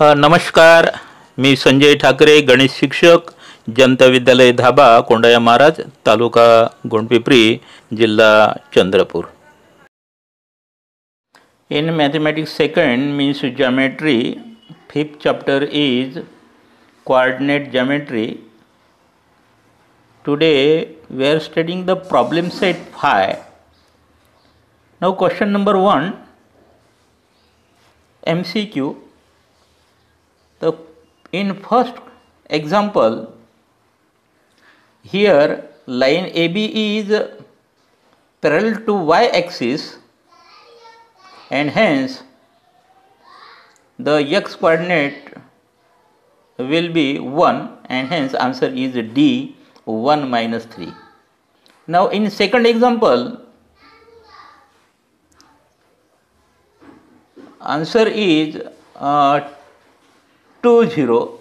नमस्कार. मी संजय ठाकरे, गणित शिक्षक, जनता विद्यालय धाबा, कोंडाया महाराज, तालुका गोंडपिंपरी, जिल्हा Chandrapur. In mathematics second means geometry, fifth chapter is coordinate geometry. Today we are studying the problem set 5. Now question number 1, MCQ. In first example, here line AB is parallel to y-axis and hence the x coordinate will be 1 and hence answer is D, 1 minus 3. Now in second example, answer is 2 0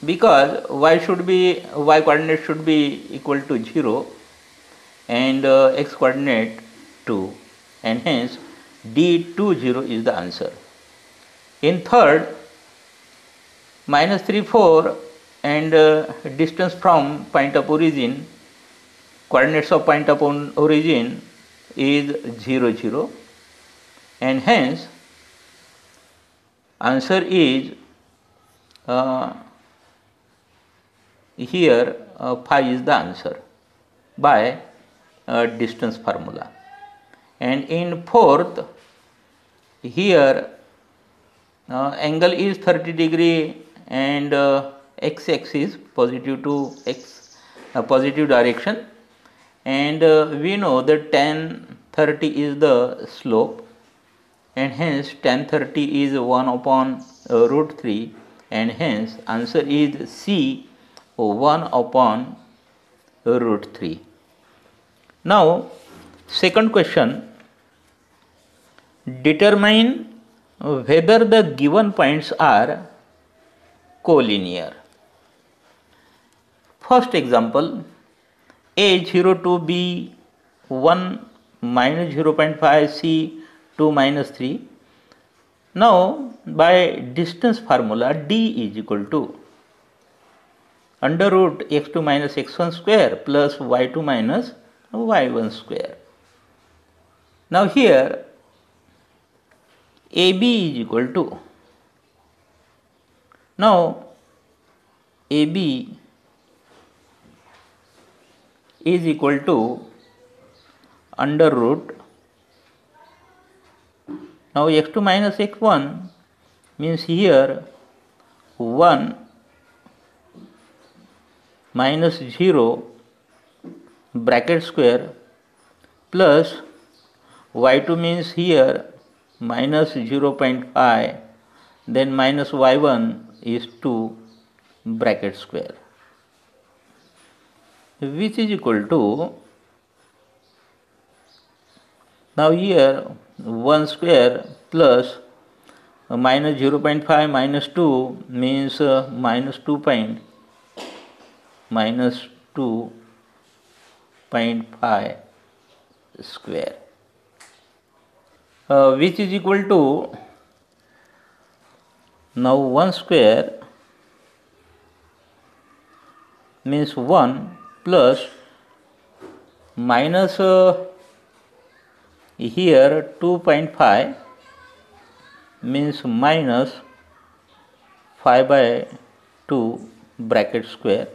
because y coordinate should be equal to 0 and x coordinate 2 and hence D 2 0 is the answer. In third, minus 3 4 and distance from point of origin, coordinates of point of origin is 0 0 and hence answer is here 5 is the answer by distance formula. And in fourth, here angle is 30 degree and x axis positive to x positive direction, and we know that tan 30 is the slope and hence tan 30 is 1 upon root 3 and hence answer is C, 1 upon root 3. Now second question, determine whether the given points are collinear. First example, A 0 to B 1 minus 0.5, C 2 minus 3. Now by distance formula D is equal to under root x2 minus x1 square plus y2 minus y1 square. Now here AB is equal to, now AB is equal to under root, now x2 minus x1 means here 1 minus 0 bracket square plus y2 means here minus 0.5, then minus y1 is 2 bracket square, which is equal to, now here 1 square plus minus 0.5 minus 2 means minus 2.5 square, which is equal to, now 1 square means 1 plus minus here 2.5 means minus 5 by 2 bracket square,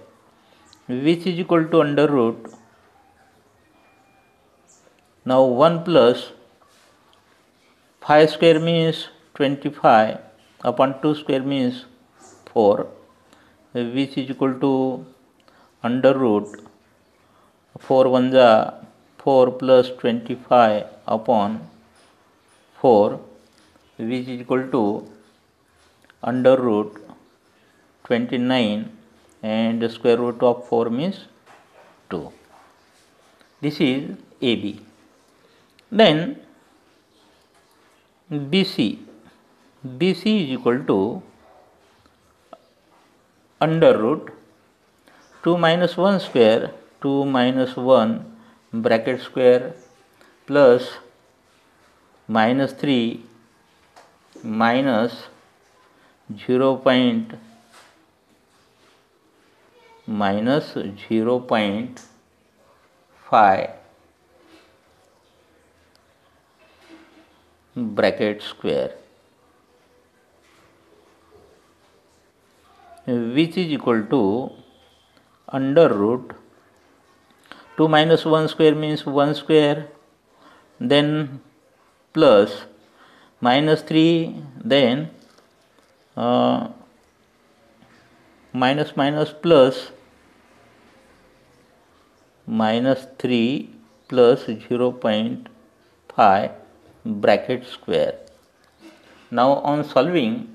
which is equal to under root, now 1 plus 5 square means 25 upon 2 square means 4, which is equal to under root 4 1 ja 4 plus 25 upon 4, which is equal to under root 29 and square root of 4 means 2. This is AB. Then BC. BC is equal to under root 2 minus 1 square, 2 minus 1 bracket square plus minus 3 minus 0.5 bracket square, which is equal to under root 2 minus 1 square means 1 square, then plus minus 3, then minus minus plus minus 3 plus 0.5 bracket square. Now on solving,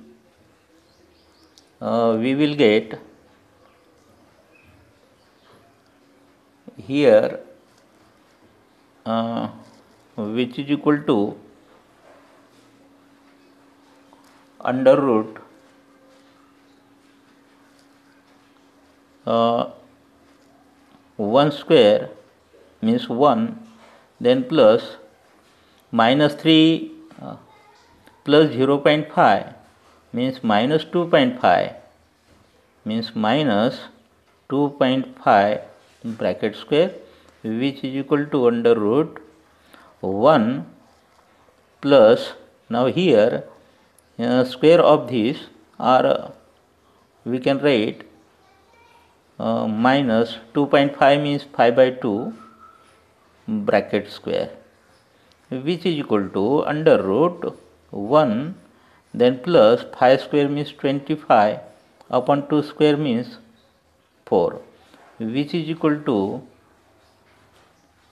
we will get here which is equal to under root 1 square means 1, then plus minus 3 plus 0.5 means minus 2.5 means minus 2.5 bracket square, which is equal to under root 1 plus, now here square of this, or we can write minus 2.5 means 5 by 2 bracket square, which is equal to under root 1, then plus 5 square means 25 upon 2 square means 4, which is equal to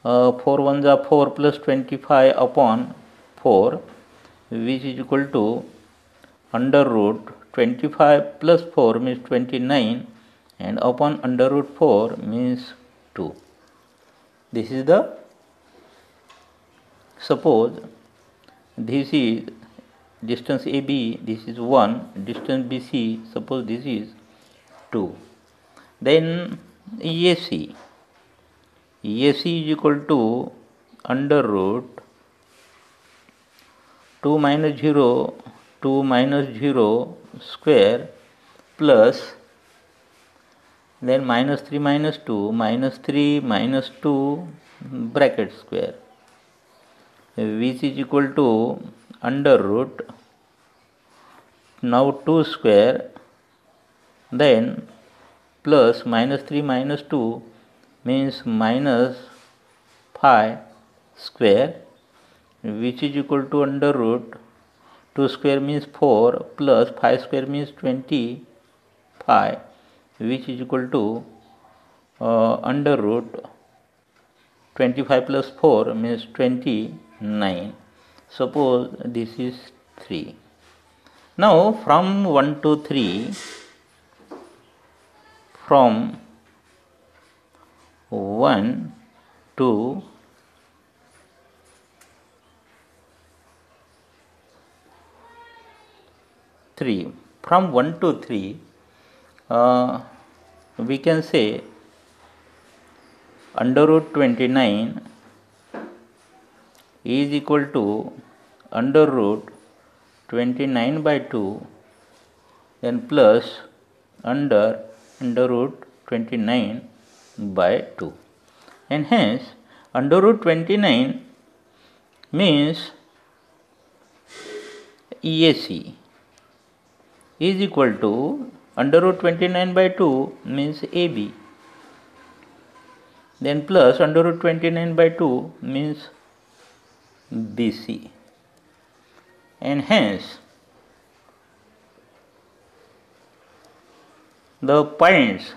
4 1s are 4 plus 25 upon 4, which is equal to under root 25 plus 4 means 29, and upon under root 4 means 2. This is the, suppose this is distance AB, this is 1, distance BC, suppose this is 2. Then AC is equal to under root 2 minus 0 square plus, then minus 3 minus 2 minus 3 minus 2 bracket square, which is equal to under root now 2 square, then plus minus 3 minus 2 means minus 5 square, which is equal to under root 2 square means 4 plus 5 square means 25, which is equal to under root 25 plus 4 means 29. Suppose this is 3. Now from 1 to 3, from 1 to 3, from 1 to 3, we can say under root 29 is equal to under root 29 by 2, then plus under root 29 by 2, and hence under root 29 means EAC is equal to under root 29 by 2 means AB, then plus under root 29 by 2 means BC, and hence the points,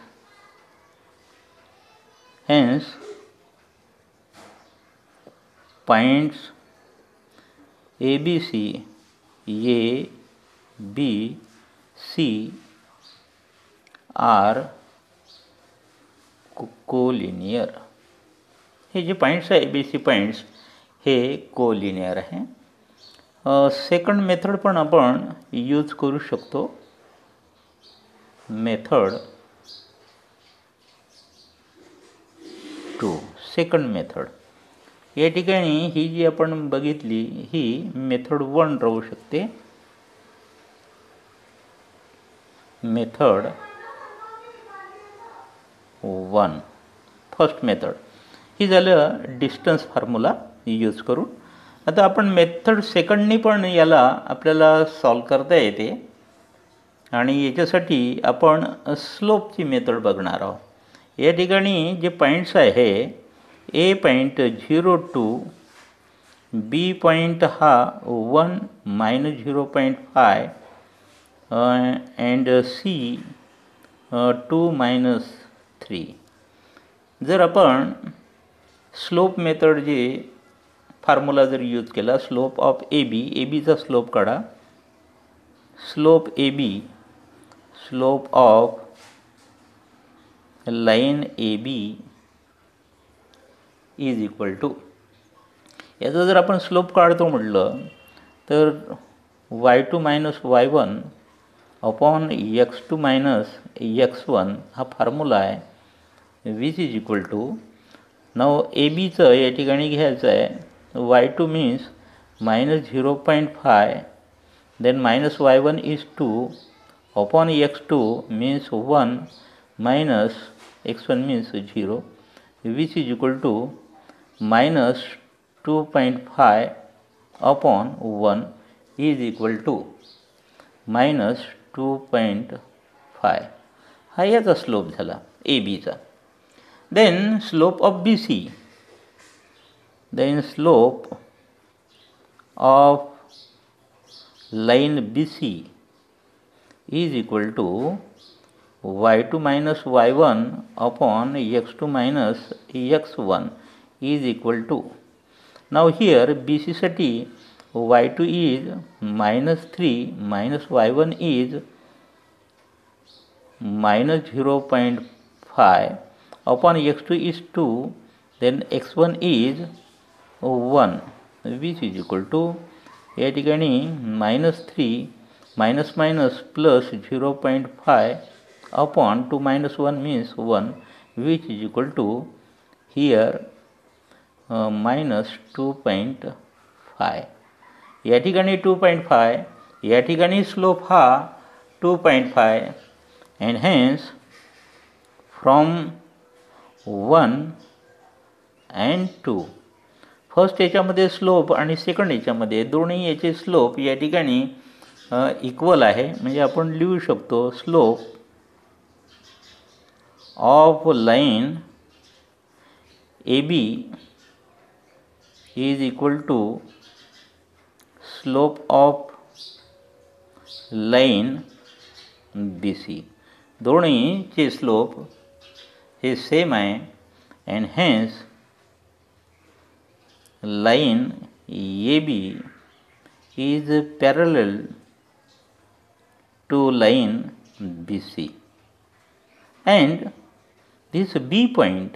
ABC, A, B, C are collinear. हे जे points आहे ABC points हे collinear आहे. Second method पण आपण use करू शकतो. Method 2, second method. या ठिकाणी ही जी आपण बघितली ही मेथड 1 राहू शकते. मेथड 1 फर्स्ट मेथड ही झालं डिस्टन्स फॉर्म्युला यूज करून. आता आपण मेथड सेकंडनी पण याला आपल्याला सॉल्व करता येते आणि याच्यासाठी आपण स्लोपची मेथड बघणार आहोत. या ठिकाणी जे पॉईंट्स आहे ए पॉईंट 0 टू बी पॉईंट हा 1 मायनस 0.5 अँड सी 2 मायनस 3. जर आपण स्लोप मेथड जे फॉर्म्युला जर यूज केला, स्लोप ऑफ ए बीचा स्लोप काढा. Slope a b, slope of line a b is equal to, याचा जर आपण स्लोप काढतो म्हटलं तर y2 minus y1 upon x2 minus x1 हा फॉर्म्युला आहे, विच इज इक्वल टू. नाव ए बीचं या ठिकाणी घ्यायचं आहे. y2 means minus 0.5, then minus y1 is 2 upon x2 means 1 minus x1 means 0, which is equal to minus 2.5 upon 1 is equal to minus 2.5. हा याचा स्लोप झाला ए बीचा. Then slope of b c, then slope of line BC is equal to y2 minus y1 upon x2 minus x1 is equal to. Now here BC साठी y2 is minus 3 minus y1 is minus 0.5 upon x2 is 2, then x1 is 1, which is equal to, या ठिकाणी minus 3 minus minus plus 0.5 upon 2 minus 1 means 1, which is equal to here minus 2.5. या ठिकाणी 2.5, या ठिकाणी slope हा 2.5 and hence from 1 and 2. First याच्यामध्ये slope आणि second याच्यामध्ये दोन्ही याचे स्लोप या ठिकाणी इक्वल आहे, म्हणजे आपण लिहू शकतो slope of line a b is equal to slope of line b c. दोन्हीचे स्लोप हे सेम आहे and hence line AB is parallel to line BC, and this B point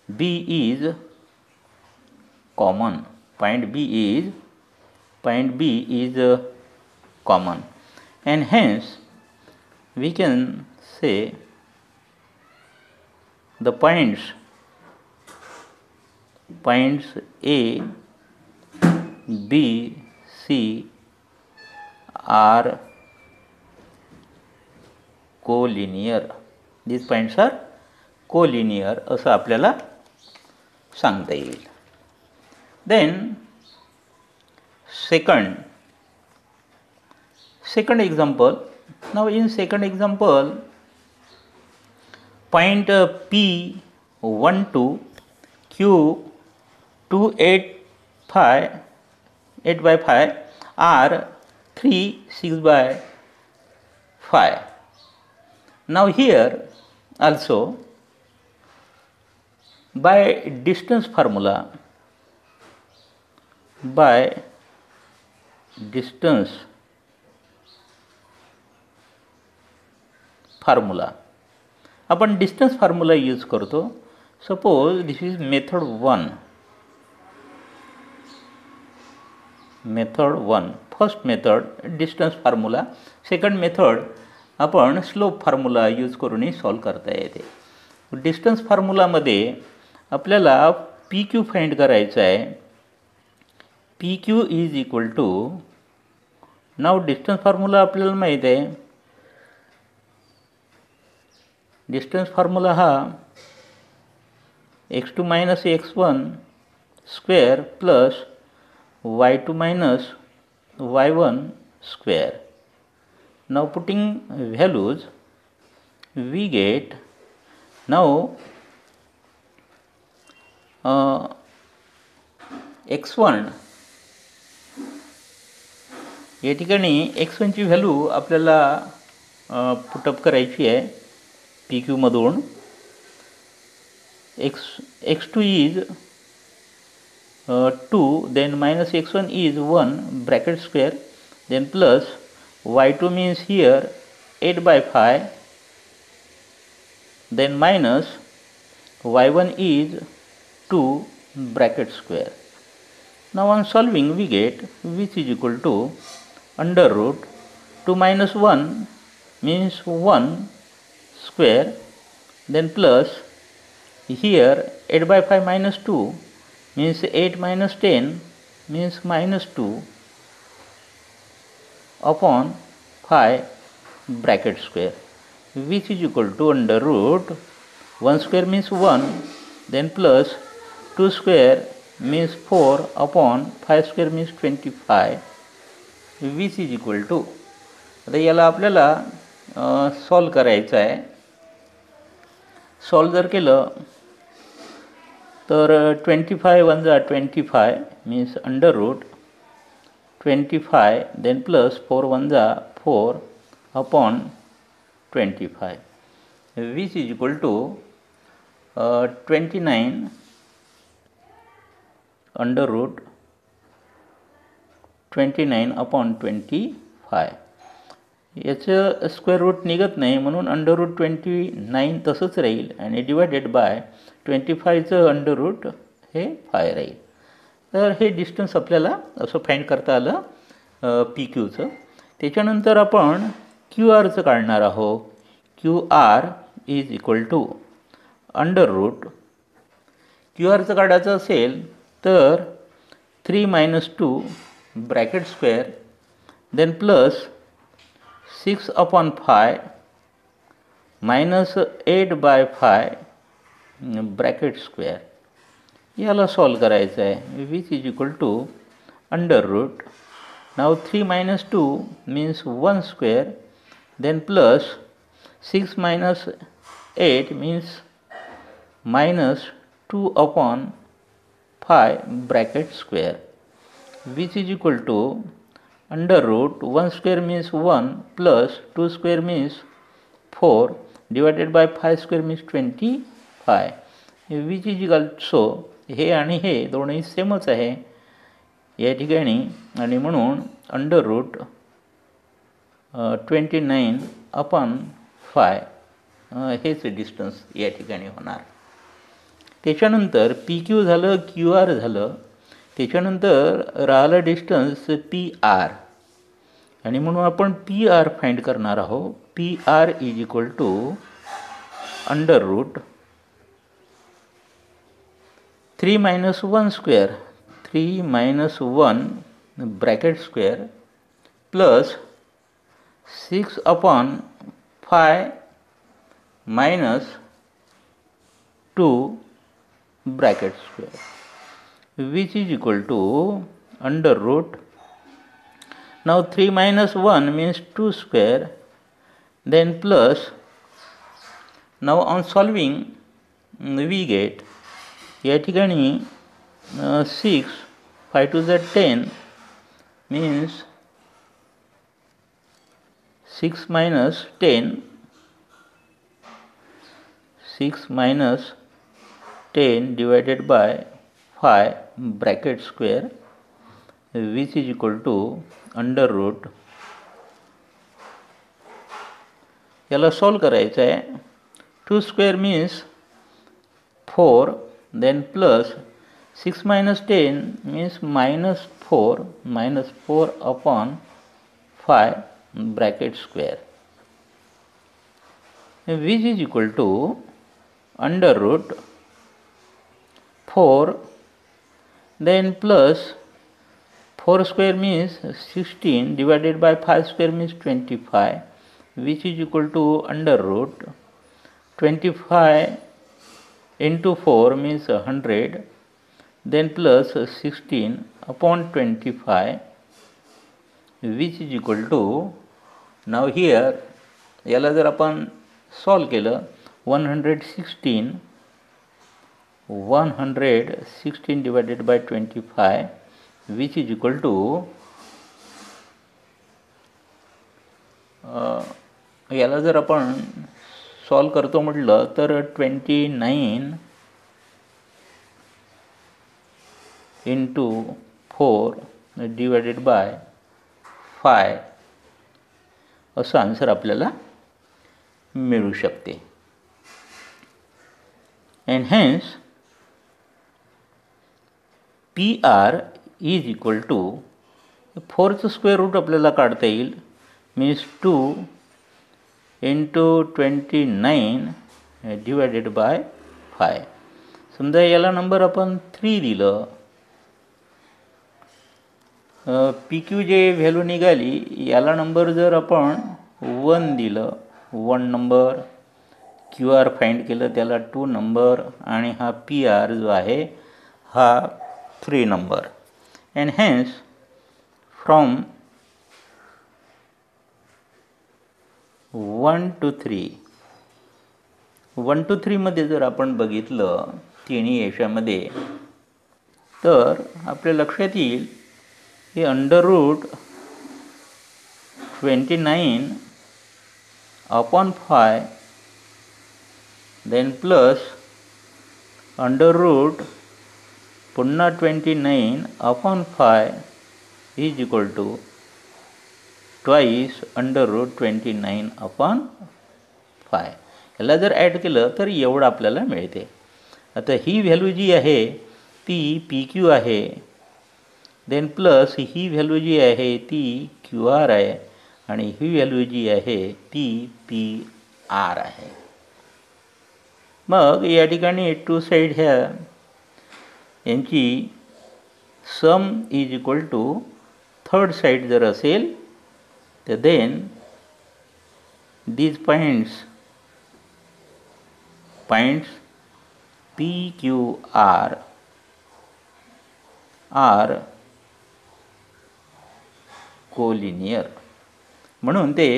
B is common. Point B is common, and hence we can say the points A, B, C are collinear. These points are collinear असं आपल्याला सांगता येईल. Then second example. Now in second example, point P12 Q 8 by 5 R 3 6 by 5. Now here also by distance formula, आपण distance formula use करतो. Suppose this is method 1, first method distance formula. Second method आपण slope formula use करूनही solve करता येते. Distance फॉर्म्युलामध्ये आपल्याला P Q find करायचं आहे. P q is equal to, नाव डिस्टन्स फॉर्म्युला आपल्याला माहीत आहे डिस्टन्स फॉर्म्युला हा x2 minus x1 square plus y2 minus y1 square. Now putting values, we get now x1 या ठिकाणी x1 ची व्हॅल्यू आपल्याला पुटअप करायची आहे पी क्यू मधून. x2 is 2, then minus x1 is 1 bracket square, then plus y2 means here 8 by 5, then minus y1 is 2 bracket square. Now on solving we get which is equal to under root 2 minus 1 means 1 square, then plus here 8 by 5 minus 2 means 8 minus 10 means minus 2 upon 5 bracket square, which is equal to under root 1 square means 1, then plus 2 square means 4 upon 5 square means 25, which is equal to. आता याला आपल्याला solve करायचं आहे. Solve जर केलं तर 25 1 जा 25 means under root 25, then plus 4 1 जा 4 upon 25, which is equal to 29 under root 29 upon 25. याचं स्क्वेअर रूट निघत नाही म्हणून अंडर रूट 29 तसंच राहील आणि डिवायडेड बाय 25चं अंडर रूट हे 5 राहील. तर हे डिस्टन्स आपल्याला असं फाइंड करता आलं पी क्यूचं. त्याच्यानंतर आपण क्यू आरचं काढणार आहोत. Q R is equal to under root. Q आरचं काढायचं असेल तर 3 minus 2 bracket square, then plus 6 upon 5 minus 8 by 5 bracket square. याला सॉल्व करायचं आहे which is equal to under root. नाव 3 minus 2 means 1 square, then plus 6 minus 8 means minus 2 upon 5 bracket square, which is equal to under root 1 square means 1 plus 2 square means 4 divided by 5 square means 25, which is equal to. हे आणि हे दोन्ही सेमच आहे या ठिकाणी आणि म्हणून अंडर रूट 29 upon 5 हेच डिस्टन्स या ठिकाणी होणार. त्याच्यानंतर पी क्यू झालं, क्यू आर झालं. त्याच्यानंतर राहिलं डिस्टन्स पी आर आणि म्हणून आपण पी आर फाइंड करणार आहोत. P R is equal to under root 3 minus 1 square, 3 minus 1 bracket square plus 6 upon 5 minus 2 bracket square, which is equal to under root. Now 3 minus 1 means 2 square, then plus, now on solving we get या ठिकाणी 6 5 to the 10 means 6 minus 10, 6 minus 10 divided by 5 bracket square, which is equal to under root. याला solve करायचं आहे. 2 square means 4, then plus 6 minus 10 means minus 4 upon 5 bracket square, which is equal to under root 4, then plus 4 square means 16 divided by 5 square means 25, which is equal to under root 25 into 4 means 100, then plus 16 upon 25, which is equal to, now here याला जर आपण solve केलं, 116 divided by 25, which is equal to याला जर आपण solve करतो म्हटलं तर 29 into 4 divided by 5 असं आन्सर आपल्याला मिळू शकते. And hence PR is equal to 4th square root आपल्याला काढता येईल, means 2 into 29 divided by 5. समजा याला नंबर आपण 3 दिलं, PQ जे व्हॅल्यू निघाली याला नंबर जर आपण 1 दिलं, 1 नंबर, QR फाइंड केलं त्याला 2 नंबर, आणि हा PR जो आहे हा 3 नंबर. And hence from 1 to 3, 1 to 3 मध्ये जर आपण बघितलं तिन्ही याच्यामध्ये, तर आपल्या लक्षात येईल की under route 29 upon 5 then plus under root पुन्हा 29 upon 5 is equal to twice under root 29 upon 5. याला जर ॲड केलं तर एवढं आपल्याला मिळते. आता ही व्हॅल्यू जी आहे ती PQ आहे, देन प्लस ही व्हॅल्यू जी आहे ती QR आहे, आणि ही व्हॅल्यू जी आहे ती PR आहे. मग या ठिकाणी टू साईड ह्या यांची sum is equal to third side जर असेल तर then these points PQR are collinear, म्हणून ते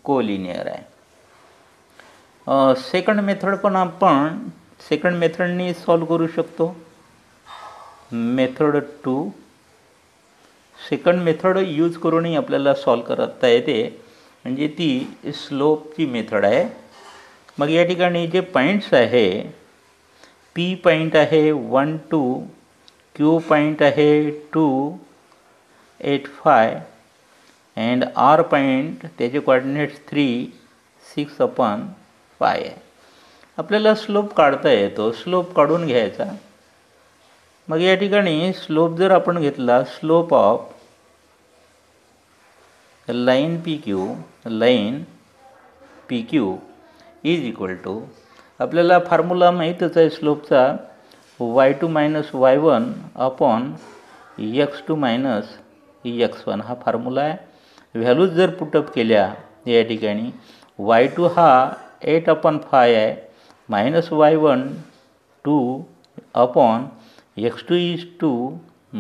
कोलिनियर आहे. सेकंड मेथड पण आपण सेकंड मेथडनी सॉल्व करू शकतो. मेथड 2, सेकंड मेथड यूज करूनही आपल्याला सॉल्व करता येते, म्हणजे ती स्लोपची मेथड आहे. मग या ठिकाणी जे पॉईंट्स आहे, P पॉईंट आहे 1 2, Q पॉईंट आहे 2 8 5, अँड R पॉईंट त्याचे कोऑर्डिनेट्स 3 6 upon 5 आहे. आपल्याला स्लोप काढता येतो, स्लोप काढून घ्यायचा. मग या ठिकाणी स्लोप जर आपण घेतला, slope of line PQ is equal to, आपल्याला फॉर्म्युला माहीतच आहे स्लोपचा, y2 minus y1 upon x2 minus x1 हा फॉर्म्युला आहे. व्हॅल्यूज जर पुटअप केल्या या ठिकाणी, y2 हा 8 upon 5 आहे, minus y1 2 upon x2 is 2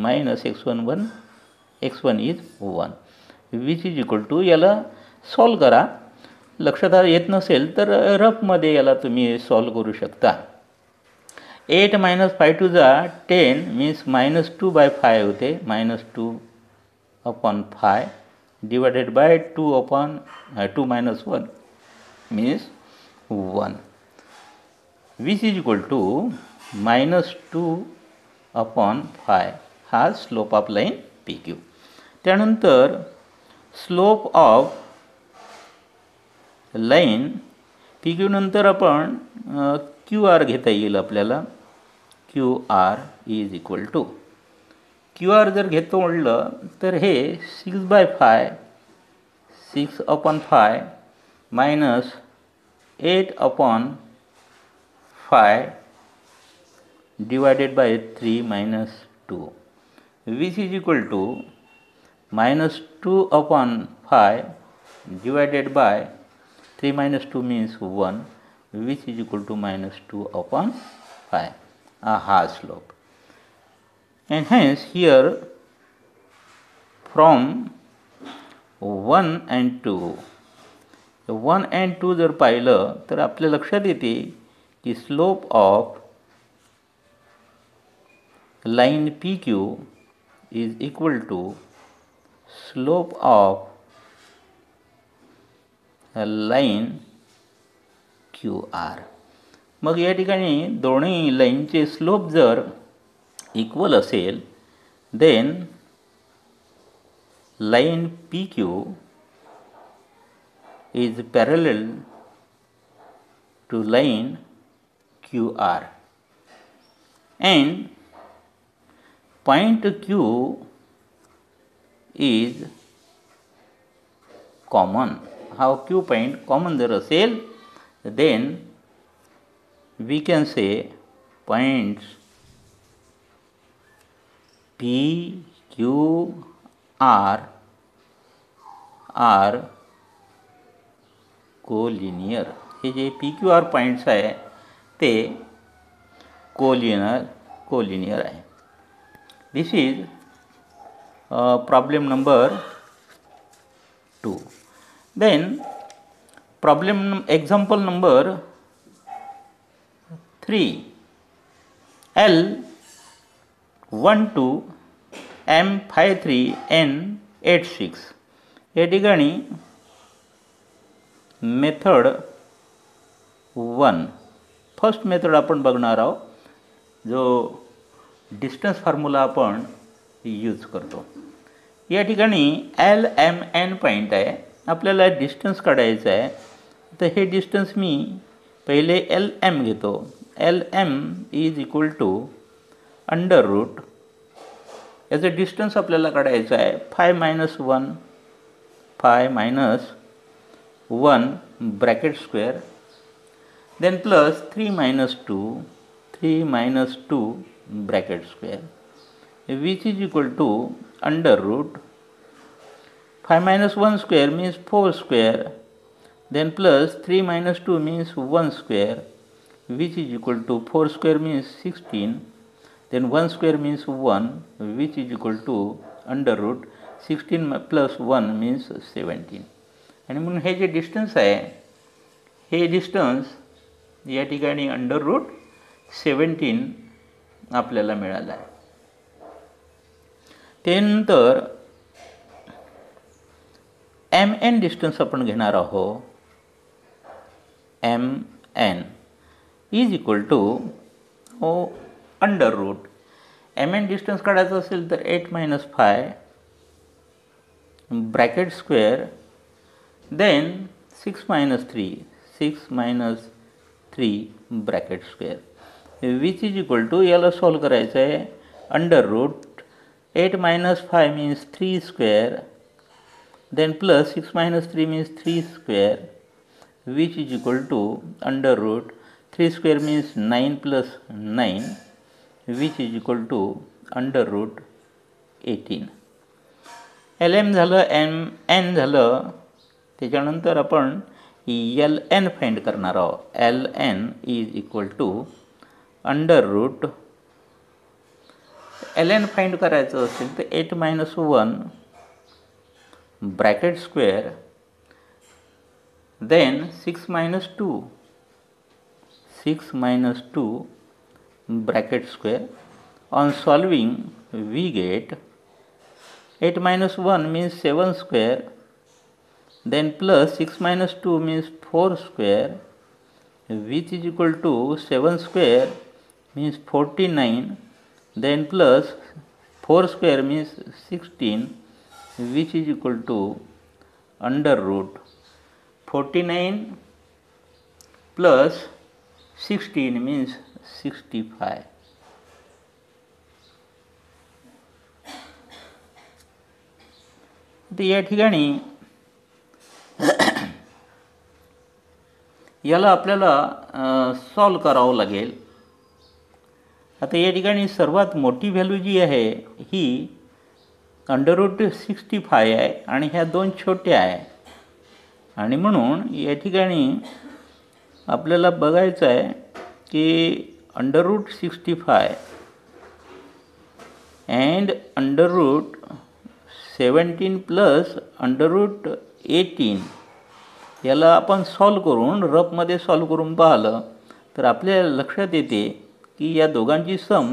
minus x1 is 1, which is equal to, याला सॉल्व करा. लक्षात येत नसेल तर रफमध्ये याला तुम्ही सॉल्व करू शकता. 8 minus 5 to the 10 means minus 2 by 5 होते, minus 2 upon 5 divided by 2 upon 2 minus 1 means 1, which is equal to minus 2 upon 5 हा स्लोप ऑफ लाईन PQ. त्यानंतर स्लोप ऑफ लाईन PQ नंतर आपण QR घेता येईल आपल्याला. QR is equal to, QR जर घेतो म्हटलं तर हे 6/5 6 upon 5 minus 8 upon 5 divided by 3 minus 2, which is equal to minus 2 upon 5 divided by 3 minus 2 means 1, which is equal to minus 2 upon pi, a half slope. And hence here from 1 and 2, 1 and 2 जर पाहिलं तर आपल्या लक्षात येते की slope of line PQ is equal to slope of line QR. मग या ठिकाणी दोन्ही लाईनचे स्लोप जर इक्वल असेल then line PQ is parallel to line QR and point Q is common. How Q point common जर असेल then we can say points P, Q, R are collinear. हे जे PQR पॉइंट्स आहे ते collinear आहे. This is problem number 2. Then example number 3. L12 M53N86 या ठिकाणी method 1 first method आपण बघणार आहोत जो डिस्टन्स फॉर्म्युला आपण यूज करतो. या ठिकाणी LMN पॉइंट आहे, आपल्याला डिस्टन्स काढायचं आहे. तर हे डिस्टन्स मी पहिले LM घेतो. LM is equal to under root याचं डिस्टन्स आपल्याला काढायचं आहे 5 minus 1 bracket square then plus 3 minus 2 bracket square which is equal to under root 5 minus 1 square means 4 square then plus 3 minus 2 means 1 square which is equal to 4 square means 16 then 1 square means 1 which is equal to under root 16 plus 1 means 17. आणि म्हणून हे जे distance आहे हे distance या ठिकाणी under route 17 आपल्याला मिळालं आहे. त्यानंतर MN डिस्टन्स आपण घेणार आहोत. MN is equal to under root MN distance काढायचं असेल तर 8 minus 5 bracket square then 6 minus 3 bracket square which is equal to याला सॉल्व करायचं आहे. Under root 8 minus 5 means 3 square then plus 6 minus 3 means 3 square which is equal to under root 3 square means 9 plus 9 which is equal to under root 18. LM झालं MN झालं. त्याच्यानंतर आपण LN find करणार आहोत. LN is equal to under root LN find करायचं असेल तर 8 minus 1 bracket square then 6 minus 2 bracket square. On solving we get 8 minus 1 means 7 square then plus 6 minus 2 means 4 square which is equal to 7 square means 49 then plus 4 square means 16 which is equal to under root 49 plus 16 means 65. तर या ठिकाणी याला आपल्याला solve करावं लागेल. आता या ठिकाणी सर्वात मोठी व्हॅल्यू जी आहे ही अंडर रूट 65 आहे आणि ह्या दोन छोट्या आहे आणि म्हणून या ठिकाणी आपल्याला बघायचं आहे की √65 अँड √17 प्लस √18 याला आपण सॉल्व करून रफमध्ये सॉल्व करून पाहिलं तर आपल्याला लक्षात येते की या दोघांची सम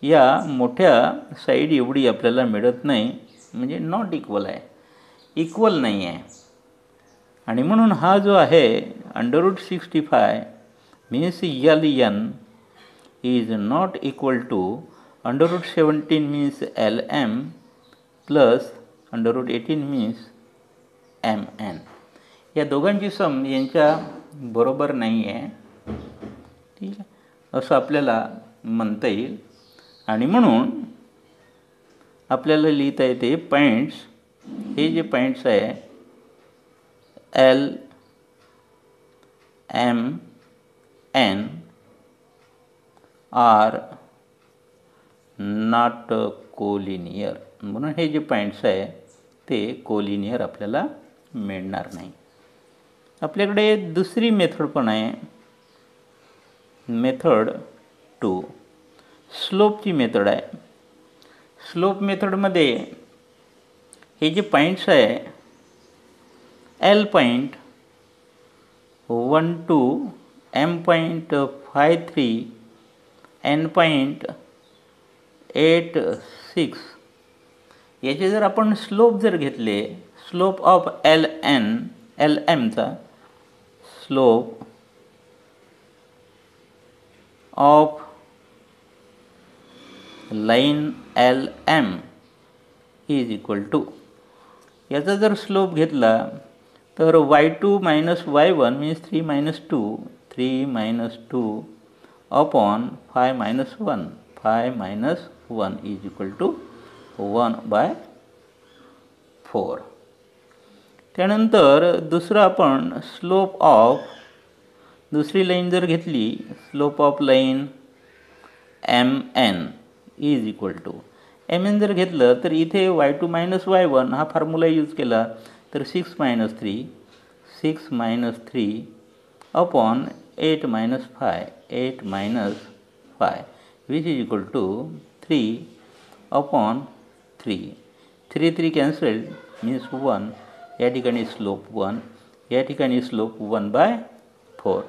या मोठ्या साईड एवढी आपल्याला मिळत नाही, म्हणजे नॉट इक्वल आहे, इक्वल नाही आहे. आणि म्हणून हा जो आहे √65 means LN is not equal to √17 means LM plus √18 means MN. या दोघांची सम यांच्या बरोबर नाही आहे, ठीक आहे, असं आपल्याला म्हणता येईल. आणि म्हणून आपल्याला लिहिता येते पॉईंट्स, हे जे पॉईंट्स आहे L M N are not collinear. म्हणून हे जे पॉईंट्स आहे ते कोलिनियर आपल्याला मिळणार नाही. आपल्याकडे दुसरी मेथड पण आहे, मेथड 2, स्लोपची मेथड आहे. स्लोप मेथडमध्ये हे जे पॉईंट्स आहे L point 1 2 M point 5 3 N point 8 6 याचे जर आपण स्लोप जर घेतले, स्लोप ऑफ LMचा slope of line LM is equal to, याचा जर स्लोप घेतला तर y2 minus y1 means 3 minus 2 3 minus 2 upon 5 minus 1 5 minus 1 is equal to 1/4. त्यानंतर दुसरं आपण स्लोप ऑफ दुसरी लाईन जर घेतली, slope of line MN is equal to MN जर घेतलं तर इथे y2 मायनस y1 हा फॉर्म्युला यूज केला तर 6 minus 3 upon 8 minus 5 which is equal to 3 upon 3 3 cancelled means 1. या ठिकाणी स्लोप 1, या ठिकाणी स्लोप 1/4.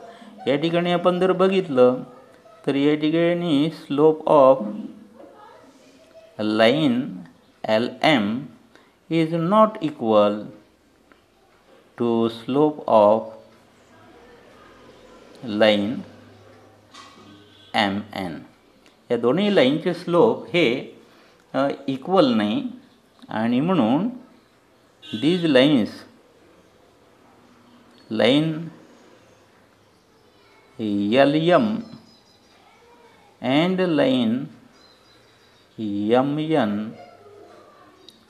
या ठिकाणी आपण जर बघितलं तर या ठिकाणी slope of line LM is not equal to slope of line MN. या दोन्ही लाईनचे स्लोप हे इक्वल नाही, आणि म्हणून these lines, line LM and line MN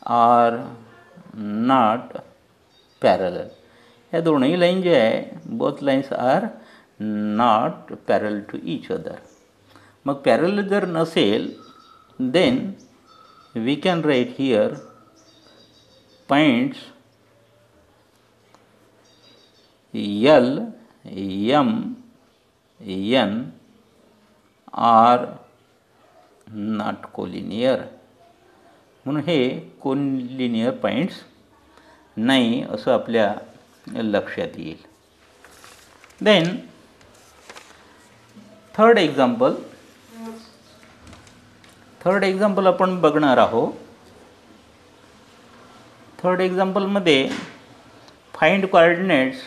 are not parallel. या दोन्ही लाईन जे आहे, both lines are not parallel to each other. मग parallel जर नसेल, then we can write here points L M N are not collinear. म्हणून हे collinear points नाही असं आपल्या लक्षात येईल. देन थर्ड एक्झाम्पल आपण बघणार आहोत. थर्ड एक्झाम्पलमध्ये find coordinates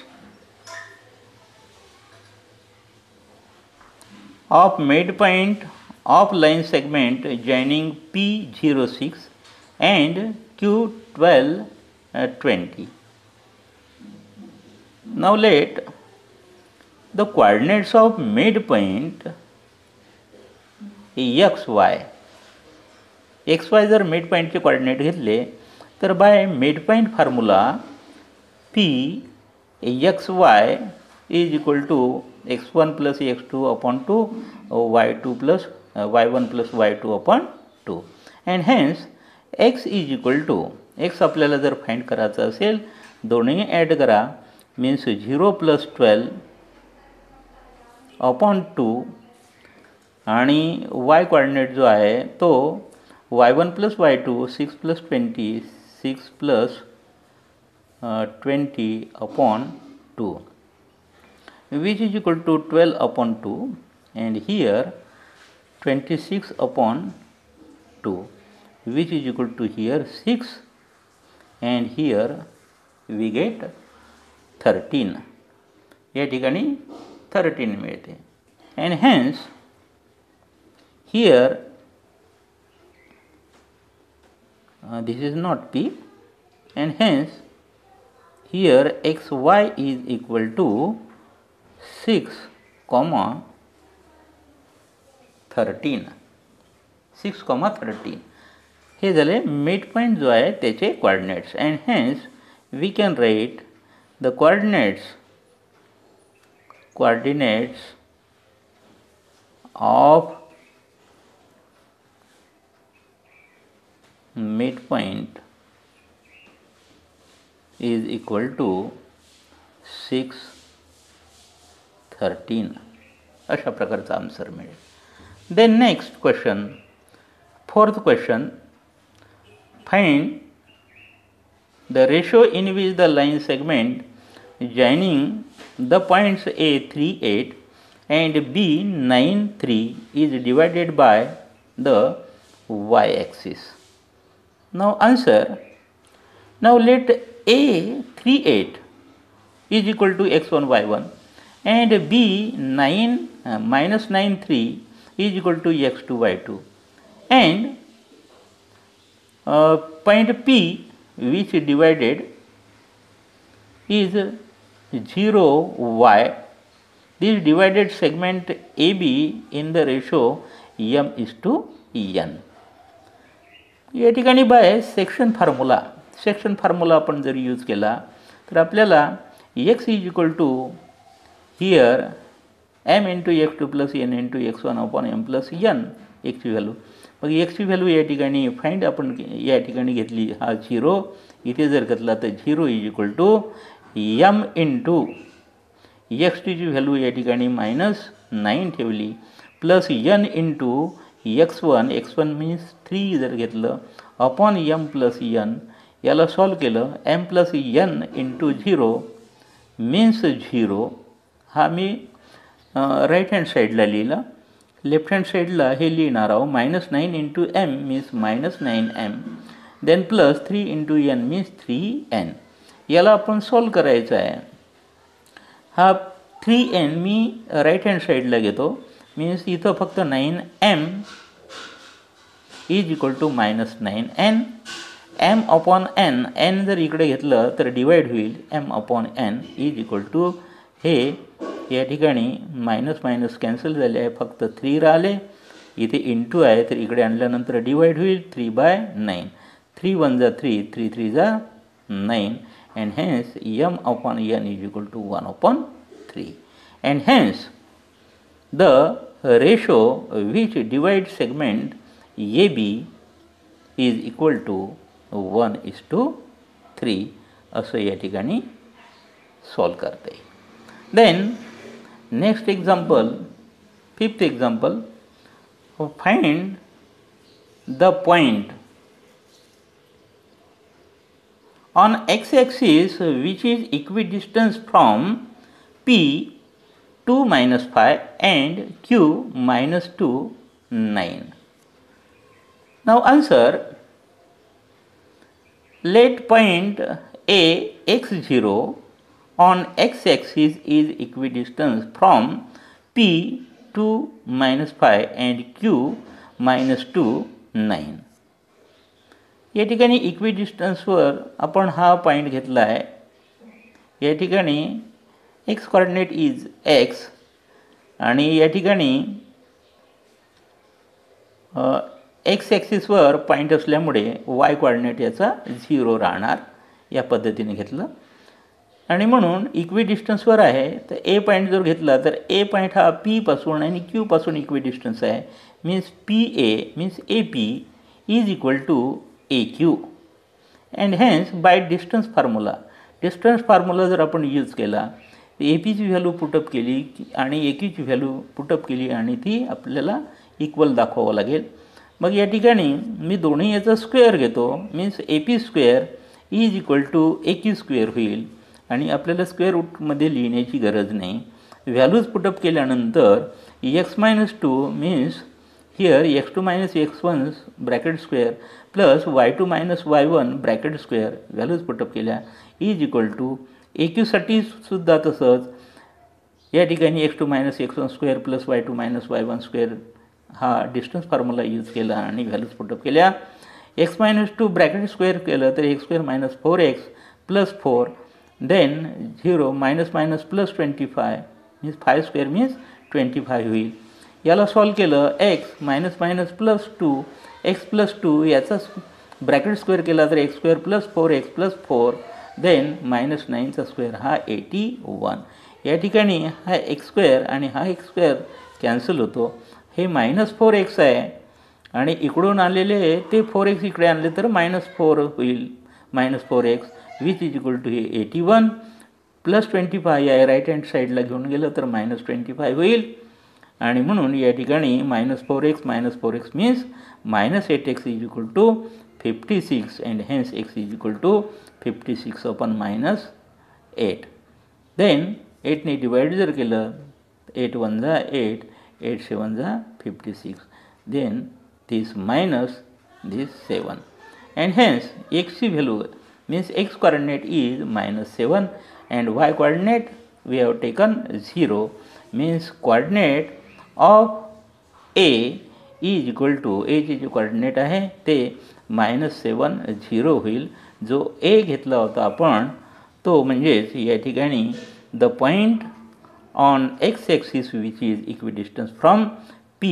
of mid point of line segment joining P06 and Q12 20. Now let the coordinates of midpoint xy जर midpoint चे कोऑर्डिनेट घेतले तर by midpoint formula P xy is equal to x1 plus x2 upon 2 y2 plus y1 plus y2 upon 2, and hence x is equal to, x आपल्याला जर find करायचं असेल दोन्ही add करा, मीन्स 0 plus 12 अपॉन 2 आणि y coordinate जो आहे तो y1 plus y2 6 plus 20 6 plus 20 upon 2 which is equal to 12 upon 2 and here 26 upon 2 which is equal to here 6 and here we get 13. या ठिकाणी 13 मिळते and hence here this is not p and hence here xy is equal to 6 comma 13 6 comma 13 हे झाले mid point जो आहे त्याचे coordinates and hence we can write the coordinates of midpoint is equal to 6 13 अशा प्रकारचा answer मिळेल. Then next question, fourth question, find the ratio in which the line segment joining the points A 3 8 and B 9 3 is divided by the y axis. Now answer. Now let A 3 8 is equal to x1 y1 and B 9 minus 9 3 is equal to x2 y2 and point P which divided is 0 y. This divided segment AB in the ratio m is to n. या ठिकाणी by section formula आपण जर use केला तर आपल्याला x is equal to here m into x2 plus n into x1 upon m plus n एक्सची value. मग एक्सची व्हॅल्यू या ठिकाणी फाइंड आपण या ठिकाणी घेतली, हा 0 इथे जर घेतला तर 0 is equal to m into x2ची व्हॅल्यू या ठिकाणी -9 ठेवली plus n into x1 means 3 जर घेतलं अपॉन m प्लस n. याला सॉल्व केलं m plus n into 0 means 0. हा मी राईट हँड साईडला लिहिला. लेफ्ट हँड साईडला हे लिहिणार आहोत -9 into m means -9m then plus 3 into n means 3n. याला आपण सॉल्व करायचं आहे. हा 3n मी राईट हँड साईडला घेतो मीन्स इथं फक्त 9m is equal to -9n. m upon n जर इकडे घेतलं तर डिवाइड होईल m upon n is equal to हे या ठिकाणी मायनस मायनस कॅन्सल झाले आहे, फक्त 3 राहिले. इथे इंटू आहे तर इकडे आणल्यानंतर डिवाइड होईल 3/9. 3 1 जा 3 3 3 जा 9 and hence m upon n is equal to 1/3 and hence the ratio which divides segment AB is equal to 1:3 असं या ठिकाणी सॉल्व करता येईल. Then next example, fifth example, find the point on x-axis which is equidistant from P 2 minus 5 and Q minus 2 9. Now answer. Let point A x0 on x-axis is equidistant from P 2 minus 5 and Q minus 2 9. या ठिकाणी इक्विडिस्टन्सवर आपण हा point घेतला आहे. या ठिकाणी x coordinate is x आणि या ठिकाणी एक्स ॲक्सिसवर पॉईंट असल्यामुळे वाय कोऑर्डिनेट याचा 0 राहणार. या पद्धतीने घेतलं आणि म्हणून इक्विडिस्टन्सवर आहे तर ए पॉईंट जर घेतला तर ए पॉईंट हा पी पासून आणि क्यू पासून इक्विडिस्टन्स आहे. Means P A means A P is equal to AQ and hence by distance formula जर आपण यूज केला ए पीची व्हॅल्यू पुटअप केली आणि ए क्यूची व्हॅल्यू पुटअप केली आणि ती आपल्याला इक्वल दाखवावं लागेल. मग या ठिकाणी मी दोन्ही याचा स्क्वेअर घेतो, means A P square is equal to A Q square होईल आणि आपल्याला स्क्वेअर रूटमध्ये लिहिण्याची गरज नाही. व्हॅल्यूज पुटअप केल्यानंतर x-2 means here x2 - x1 bracket square plus y2 - y1 bracket square values put up केल्या इज इक्वल टू ए क्यूसाठी सुद्धा तसंच या ठिकाणी x2 - x1 square plus y2 - y1 square हा डिस्टन्स फॉर्म्युला यूज केला आणि व्हॅल्यूज पुटअप केल्या. x-2 ब्रॅकेट स्क्वेअर केलं तर x² - 4x plus 4 then 0 - plus 25 means 5 square means 25 होईल. याला सॉल्व केलं x प्लस 2 x प्लस 2 याचा ब्रॅकेट स्क्वेअर केला तर x² plus 4x plus 4 then -9चा स्क्वेअर हा 81. या ठिकाणी हा x² आणि हा x² कॅन्सल होतो. हे -4x आहे आणि इकडून आलेले ते 4x इकडे आणले तर -4 होईल. -4x which is equal to हे 81 प्लस 25 आहे राईट हँड साईडला घेऊन गेलं तर -25 होईल आणि म्हणून या ठिकाणी -4x means -8x is equal to 56 and hence x is equal to 56 upon -8. Then 8ने डिवाइड जर केलं 8 1 जा 8 8 7 जा 56 then this minus this 7 and hence x ची value means x coordinate is -7 and y coordinate we have taken 0 means coordinate of a is equal to a ची जो coordinate आहे ते -7 0 होईल. जो a घेतला होता आपण तो म्हणजेच या ठिकाणी the point on x axis which is equidistant from p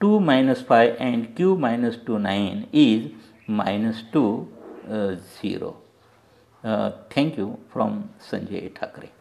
2 - 5 and q - 2 9 is -2 0. Thank you from Sanjay Thakre.